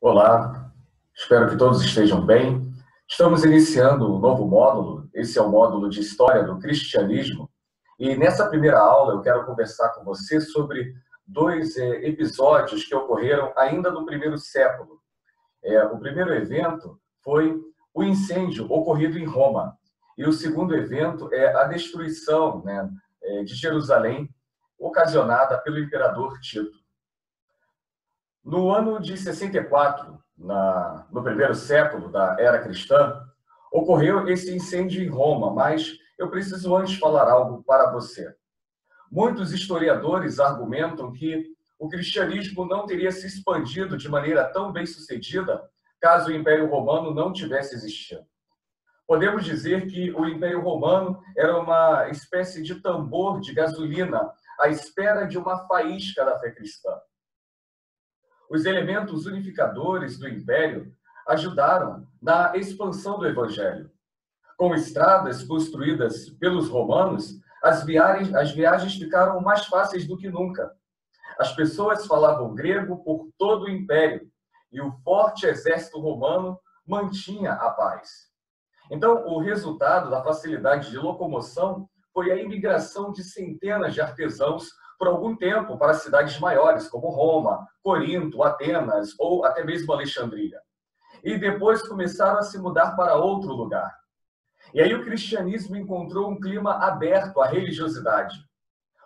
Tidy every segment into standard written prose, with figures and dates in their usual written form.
Olá, espero que todos estejam bem. Estamos iniciando um novo módulo, esse é o módulo de História do Cristianismo, e nessa primeira aula eu quero conversar com você sobre dois episódios que ocorreram ainda no primeiro século. O primeiro evento foi o incêndio ocorrido em Roma, e o segundo evento é a destruição, de Jerusalém, ocasionada pelo imperador Tito. No ano de 64, no primeiro século da era cristã, ocorreu esse incêndio em Roma, mas eu preciso antes falar algo para você. Muitos historiadores argumentam que o cristianismo não teria se expandido de maneira tão bem-sucedida caso o Império Romano não tivesse existido. Podemos dizer que o Império Romano era uma espécie de tambor de gasolina à espera de uma faísca da fé cristã. Os elementos unificadores do Império ajudaram na expansão do Evangelho. Com estradas construídas pelos romanos, as viagens ficaram mais fáceis do que nunca. As pessoas falavam grego por todo o Império e o forte exército romano mantinha a paz. Então, o resultado da facilidade de locomoção foi a imigração de centenas de artesãos por algum tempo para cidades maiores, como Roma, Corinto, Atenas ou até mesmo Alexandria. E depois começaram a se mudar para outro lugar. E aí o cristianismo encontrou um clima aberto à religiosidade.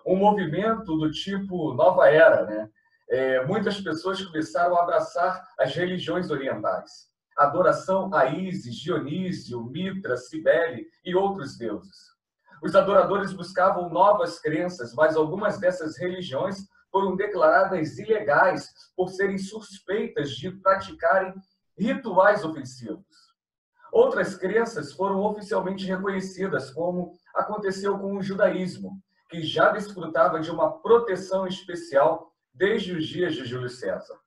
Um movimento do tipo Nova Era, muitas pessoas começaram a abraçar as religiões orientais. Adoração a Ísis, Dionísio, Mitra, Cibele e outros deuses. Os adoradores buscavam novas crenças, mas algumas dessas religiões foram declaradas ilegais por serem suspeitas de praticarem rituais ofensivos. Outras crenças foram oficialmente reconhecidas, como aconteceu com o judaísmo, que já desfrutava de uma proteção especial desde os dias de Júlio César.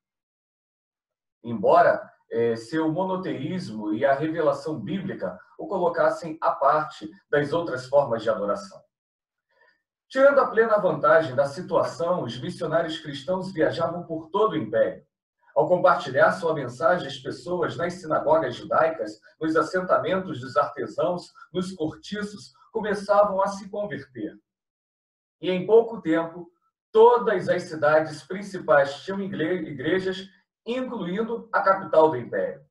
Embora seu monoteísmo e a revelação bíblica o colocassem à parte das outras formas de adoração. Tirando a plena vantagem da situação, os missionários cristãos viajavam por todo o Império. Ao compartilhar sua mensagem, as pessoas nas sinagogas judaicas, nos assentamentos dos artesãos, nos cortiços, começavam a se converter. E em pouco tempo, todas as cidades principais tinham igrejas, incluindo a capital do Império.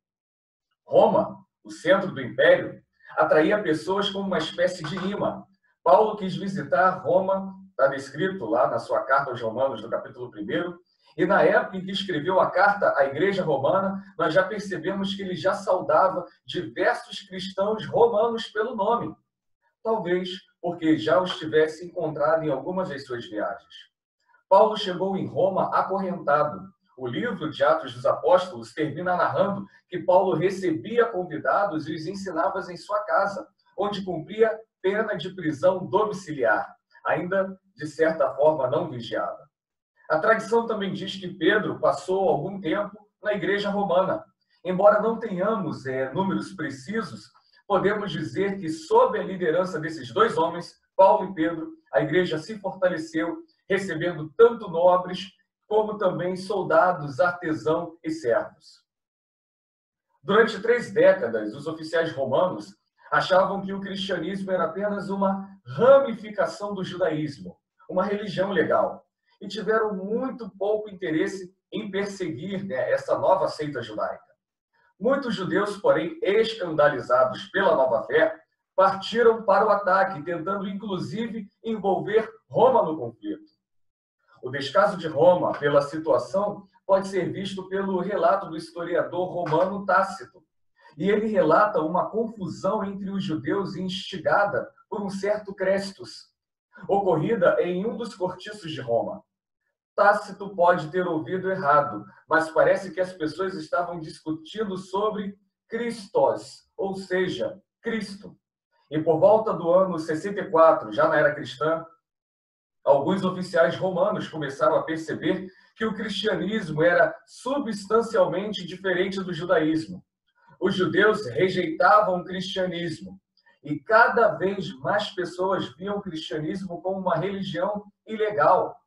Roma, o centro do Império, atraía pessoas como uma espécie de imã. Paulo quis visitar Roma, está descrito lá na sua carta aos Romanos, no capítulo 1, e na época em que escreveu a carta à Igreja Romana, nós já percebemos que ele já saudava diversos cristãos romanos pelo nome, talvez porque já os tivesse encontrado em algumas das suas viagens. Paulo chegou em Roma acorrentado. O livro de Atos dos Apóstolos termina narrando que Paulo recebia convidados e os ensinava em sua casa, onde cumpria pena de prisão domiciliar, ainda de certa forma não vigiada. A tradição também diz que Pedro passou algum tempo na igreja romana. Embora não tenhamos números precisos, podemos dizer que sob a liderança desses dois homens, Paulo e Pedro, a igreja se fortaleceu, recebendo tanto nobres como também soldados, artesãos e servos. Durante 3 décadas, os oficiais romanos achavam que o cristianismo era apenas uma ramificação do judaísmo, uma religião legal, e tiveram muito pouco interesse em perseguir essa nova seita judaica. Muitos judeus, porém, escandalizados pela nova fé, partiram para o ataque, tentando inclusive envolver Roma no conflito. O descaso de Roma pela situação pode ser visto pelo relato do historiador romano Tácito. E ele relata uma confusão entre os judeus instigada por um certo Crestus, ocorrida em um dos cortiços de Roma. Tácito pode ter ouvido errado, mas parece que as pessoas estavam discutindo sobre Christos, ou seja, Cristo. E por volta do ano 64, já na era cristã, alguns oficiais romanos começaram a perceber que o cristianismo era substancialmente diferente do judaísmo. Os judeus rejeitavam o cristianismo e cada vez mais pessoas viam o cristianismo como uma religião ilegal.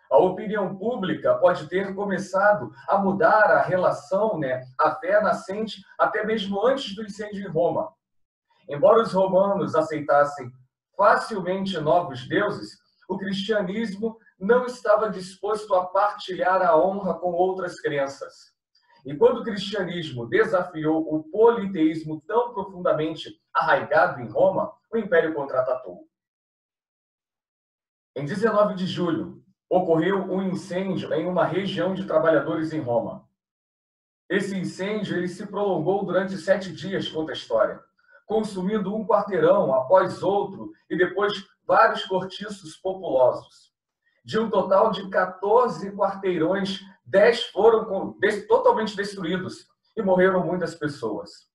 A opinião pública pode ter começado a mudar a relação, a fé nascente, até mesmo antes do incêndio em Roma. Embora os romanos aceitassem facilmente novos deuses, o cristianismo não estava disposto a partilhar a honra com outras crenças. E quando o cristianismo desafiou o politeísmo tão profundamente arraigado em Roma, o império contra-atacou. Em 19 de julho, ocorreu um incêndio em uma região de trabalhadores em Roma. Esse incêndio ele se prolongou durante 7 dias, conta a história, consumindo um quarteirão após outro e depois vários cortiços populosos. De um total de 14 quarteirões, 10 foram totalmente destruídos e morreram muitas pessoas.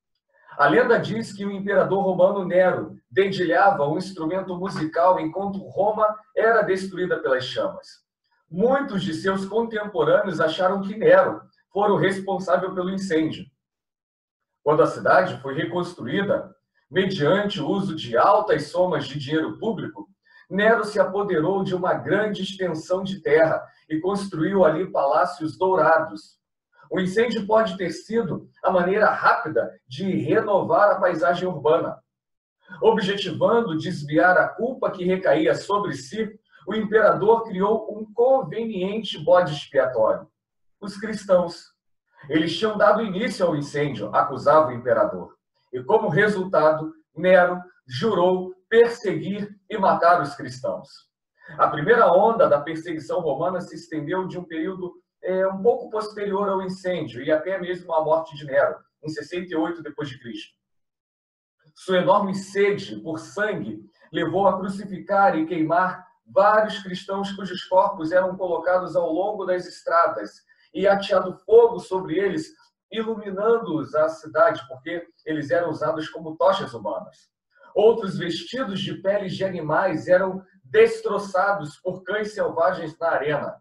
A lenda diz que o imperador romano Nero dedilhava um instrumento musical enquanto Roma era destruída pelas chamas. Muitos de seus contemporâneos acharam que Nero foi o responsável pelo incêndio. Quando a cidade foi reconstruída, mediante o uso de altas somas de dinheiro público, Nero se apoderou de uma grande extensão de terra e construiu ali palácios dourados. O incêndio pode ter sido a maneira rápida de renovar a paisagem urbana. Objetivando desviar a culpa que recaía sobre si, o imperador criou um conveniente bode expiatório: os cristãos. Eles tinham dado início ao incêndio, acusava o imperador. E como resultado, Nero jurou perseguir e matar os cristãos. A primeira onda da perseguição romana se estendeu de um período um pouco posterior ao incêndio e até mesmo à morte de Nero, em 68 d.C. Sua enorme sede por sangue levou a crucificar e queimar vários cristãos cujos corpos eram colocados ao longo das estradas e ateado fogo sobre eles, iluminando-os a cidade, porque eles eram usados como tochas humanas. Outros vestidos de peles de animais eram destroçados por cães selvagens na arena.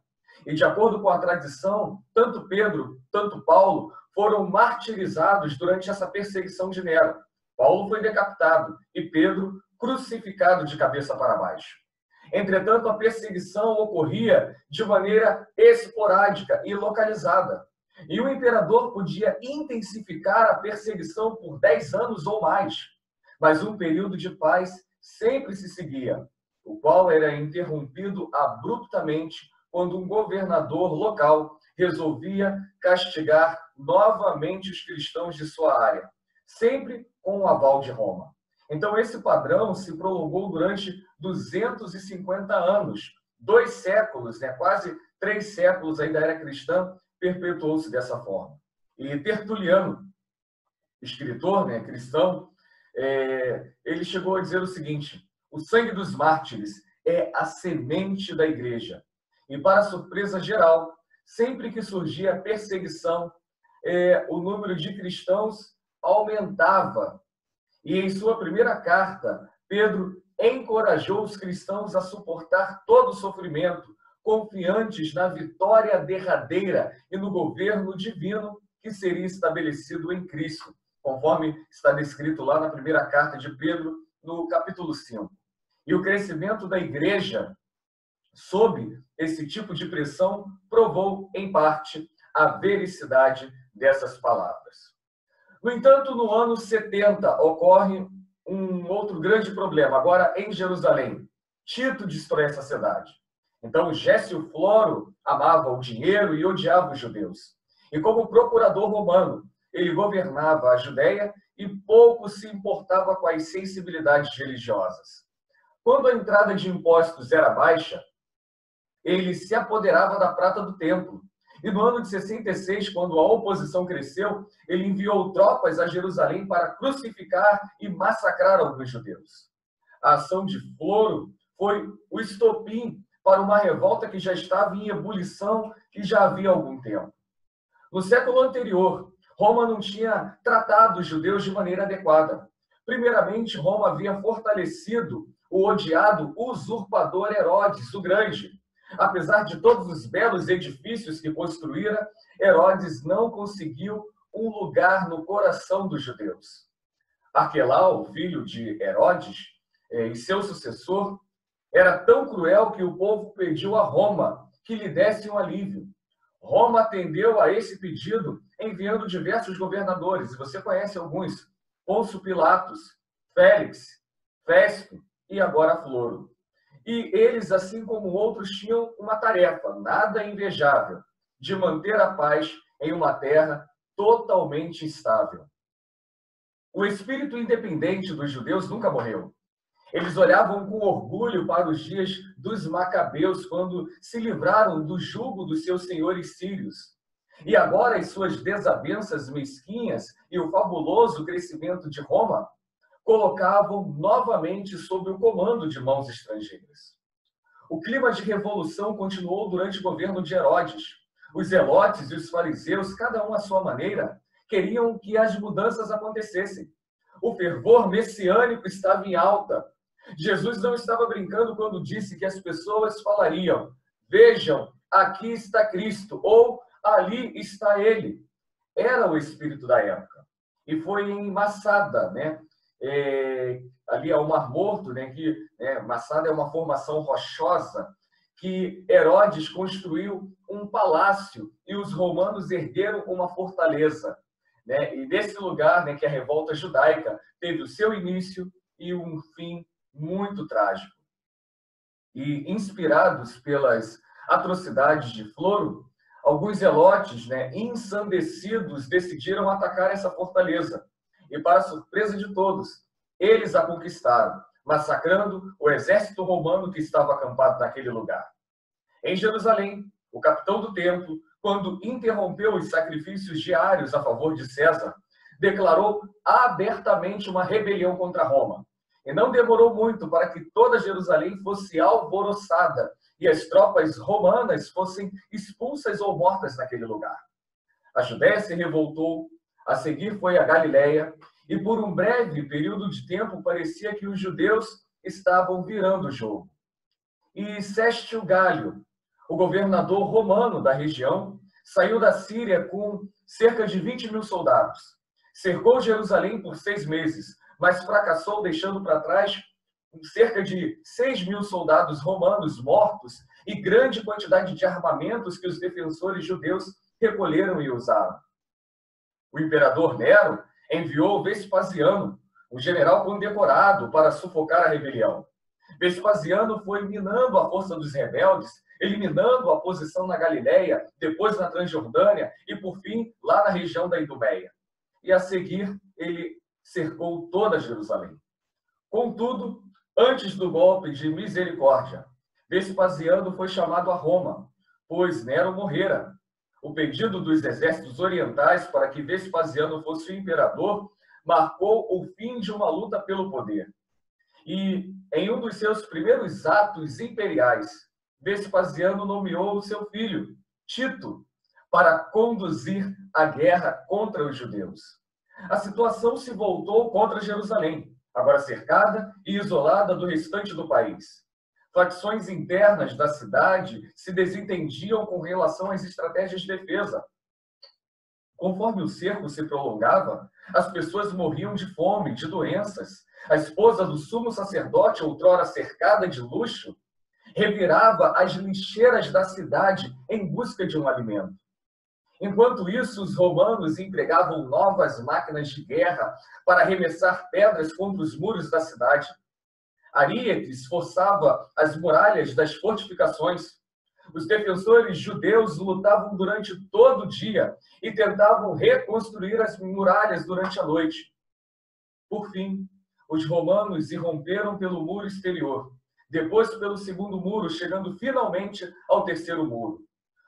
E, de acordo com a tradição, tanto Pedro, tanto Paulo foram martirizados durante essa perseguição de Nero. Paulo foi decapitado e Pedro crucificado de cabeça para baixo. Entretanto, a perseguição ocorria de maneira esporádica e localizada. E o imperador podia intensificar a perseguição por 10 anos ou mais. Mas um período de paz sempre se seguia, o qual era interrompido abruptamente quando um governador local resolvia castigar novamente os cristãos de sua área, sempre com o aval de Roma. Então, esse padrão se prolongou durante 250 anos, 2 séculos, quase 3 séculos aí da era cristã, perpetuou-se dessa forma. E Tertuliano, escritor cristão, ele chegou a dizer o seguinte: o sangue dos mártires é a semente da igreja. E, para surpresa geral, sempre que surgia perseguição, o número de cristãos aumentava. E em sua primeira carta, Pedro encorajou os cristãos a suportar todo o sofrimento, confiantes na vitória derradeira e no governo divino que seria estabelecido em Cristo, conforme está descrito lá na primeira carta de Pedro, no capítulo 5. E o crescimento da igreja, sob esse tipo de pressão, provou, em parte, a veracidade dessas palavras. No entanto, no ano 70, ocorre um outro grande problema, agora em Jerusalém. Tito destrói essa cidade. Então, Gécio Floro amava o dinheiro e odiava os judeus. E como procurador romano, ele governava a Judéia e pouco se importava com as sensibilidades religiosas. Quando a entrada de impostos era baixa, ele se apoderava da prata do templo. E no ano de 66, quando a oposição cresceu, ele enviou tropas a Jerusalém para crucificar e massacrar alguns judeus. A ação de Floro foi o estopim para uma revolta que já estava em ebulição e já havia algum tempo. No século anterior, Roma não tinha tratado os judeus de maneira adequada. Primeiramente, Roma havia fortalecido o odiado usurpador Herodes, o Grande. Apesar de todos os belos edifícios que construíra, Herodes não conseguiu um lugar no coração dos judeus. Arquelau, filho de Herodes, e seu sucessor, era tão cruel que o povo pediu a Roma que lhe desse um alívio. Roma atendeu a esse pedido enviando diversos governadores, e você conhece alguns: Pôncio Pilatos, Félix, Festo e agora Floro. E eles, assim como outros, tinham uma tarefa nada invejável, de manter a paz em uma terra totalmente instável. O espírito independente dos judeus nunca morreu. Eles olhavam com orgulho para os dias dos Macabeus, quando se livraram do jugo dos seus senhores sírios. E agora as suas desavenças mesquinhas e o fabuloso crescimento de Roma colocavam novamente sob o comando de mãos estrangeiras. O clima de revolução continuou durante o governo de Herodes. Os zelotes e os fariseus, cada um à sua maneira, queriam que as mudanças acontecessem. O fervor messiânico estava em alta. Jesus não estava brincando quando disse que as pessoas falariam: vejam, aqui está Cristo, ou ali está ele. Era o espírito da época. E foi em Massada, ali ao Mar Morto, Massada é uma formação rochosa, que Herodes construiu um palácio e os romanos ergueram uma fortaleza. E nesse lugar, que a revolta judaica teve o seu início e um fim muito trágico. E inspirados pelas atrocidades de Floro, alguns zelotes, ensandecidos, decidiram atacar essa fortaleza. E, para surpresa de todos, eles a conquistaram, massacrando o exército romano que estava acampado naquele lugar. Em Jerusalém, o capitão do templo, quando interrompeu os sacrifícios diários a favor de César, declarou abertamente uma rebelião contra Roma. E não demorou muito para que toda Jerusalém fosse alvoroçada e as tropas romanas fossem expulsas ou mortas naquele lugar. A Judéia se revoltou, a seguir foi a Galiléia, e por um breve período de tempo parecia que os judeus estavam virando o jogo. E Sestio Galio, o governador romano da região, saiu da Síria com cerca de 20.000 soldados. Cercou Jerusalém por 6 meses, mas fracassou, deixando para trás cerca de 6.000 soldados romanos mortos e grande quantidade de armamentos que os defensores judeus recolheram e usaram. O imperador Nero enviou Vespasiano, um general condecorado, para sufocar a rebelião. Vespasiano foi minando a força dos rebeldes, eliminando a posição na Galiléia, depois na Transjordânia e, por fim, lá na região da Idumeia. E, a seguir, ele cercou toda Jerusalém. Contudo, antes do golpe de misericórdia, Vespasiano foi chamado a Roma, pois Nero morrera. O pedido dos exércitos orientais para que Vespasiano fosse o imperador marcou o fim de uma luta pelo poder. E, em um dos seus primeiros atos imperiais, Vespasiano nomeou o seu filho, Tito, para conduzir a guerra contra os judeus. A situação se voltou contra Jerusalém, agora cercada e isolada do restante do país. Facções internas da cidade se desentendiam com relação às estratégias de defesa. Conforme o cerco se prolongava, as pessoas morriam de fome, de doenças. A esposa do sumo sacerdote, outrora cercada de luxo, revirava as lixeiras da cidade em busca de um alimento. Enquanto isso, os romanos empregavam novas máquinas de guerra para arremessar pedras contra os muros da cidade. Aríetes forçava as muralhas das fortificações. Os defensores judeus lutavam durante todo o dia e tentavam reconstruir as muralhas durante a noite. Por fim, os romanos irromperam pelo muro exterior, depois pelo segundo muro, chegando finalmente ao terceiro muro.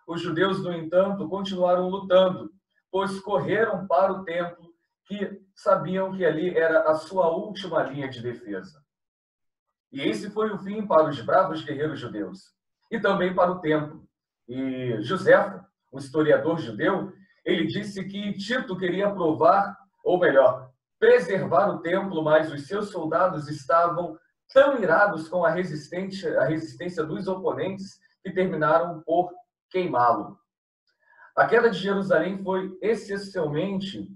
Os judeus, no entanto, continuaram lutando, pois correram para o templo, que sabiam que ali era a sua última linha de defesa. E esse foi o fim para os bravos guerreiros judeus, e também para o templo. E Joséfo, um historiador judeu, ele disse que Tito queria provar, ou melhor, preservar o templo, mas os seus soldados estavam tão irados com a resistência dos oponentes que terminaram por queimá-lo. A queda de Jerusalém foi essencialmente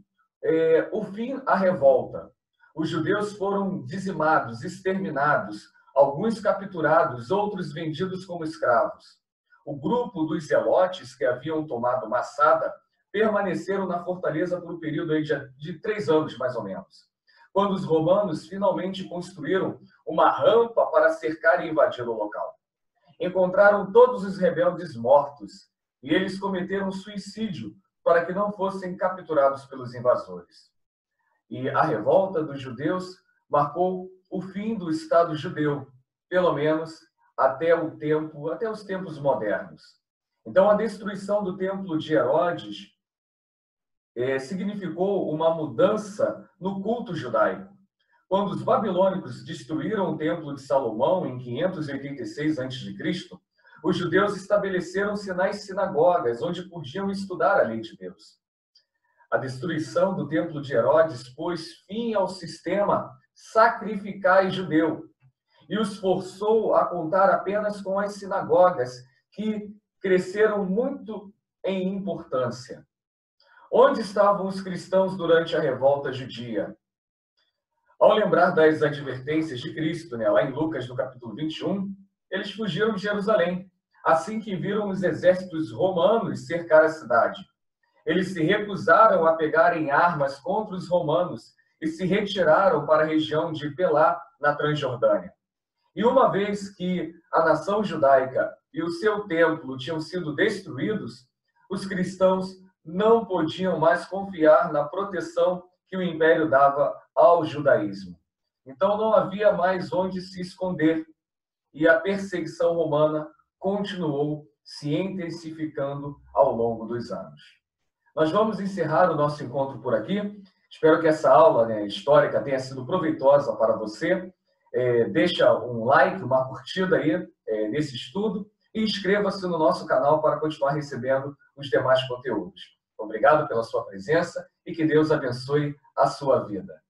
o fim à revolta. Os judeus foram dizimados, exterminados, alguns capturados, outros vendidos como escravos. O grupo dos zelotes que haviam tomado Massada permaneceram na fortaleza por um período aí de 3 anos, mais ou menos, quando os romanos finalmente construíram uma rampa para cercar e invadir o local. Encontraram todos os rebeldes mortos e eles cometeram suicídio para que não fossem capturados pelos invasores. E a revolta dos judeus marcou o fim do Estado judeu, pelo menos até os tempos modernos. Então, a destruição do templo de Herodes significou uma mudança no culto judaico. Quando os babilônicos destruíram o templo de Salomão em 586 a.C., os judeus estabeleceram-se nas sinagogas, onde podiam estudar a lei de Deus. A destruição do templo de Herodes pôs fim ao sistema sacrificais judeu e os forçou a contar apenas com as sinagogas, que cresceram muito em importância. Onde estavam os cristãos durante a revolta judia? Ao lembrar das advertências de Cristo, lá em Lucas, no capítulo 21, eles fugiram de Jerusalém, assim que viram os exércitos romanos cercar a cidade. Eles se recusaram a pegarem armas contra os romanos e se retiraram para a região de Pelá, na Transjordânia. E uma vez que a nação judaica e o seu templo tinham sido destruídos, os cristãos não podiam mais confiar na proteção que o império dava ao judaísmo. Então não havia mais onde se esconder e a perseguição romana continuou se intensificando ao longo dos anos. Nós vamos encerrar o nosso encontro por aqui. Espero que essa aula histórica tenha sido proveitosa para você. Deixa um like, uma curtida aí nesse estudo e inscreva-se no nosso canal para continuar recebendo os demais conteúdos. Obrigado pela sua presença e que Deus abençoe a sua vida.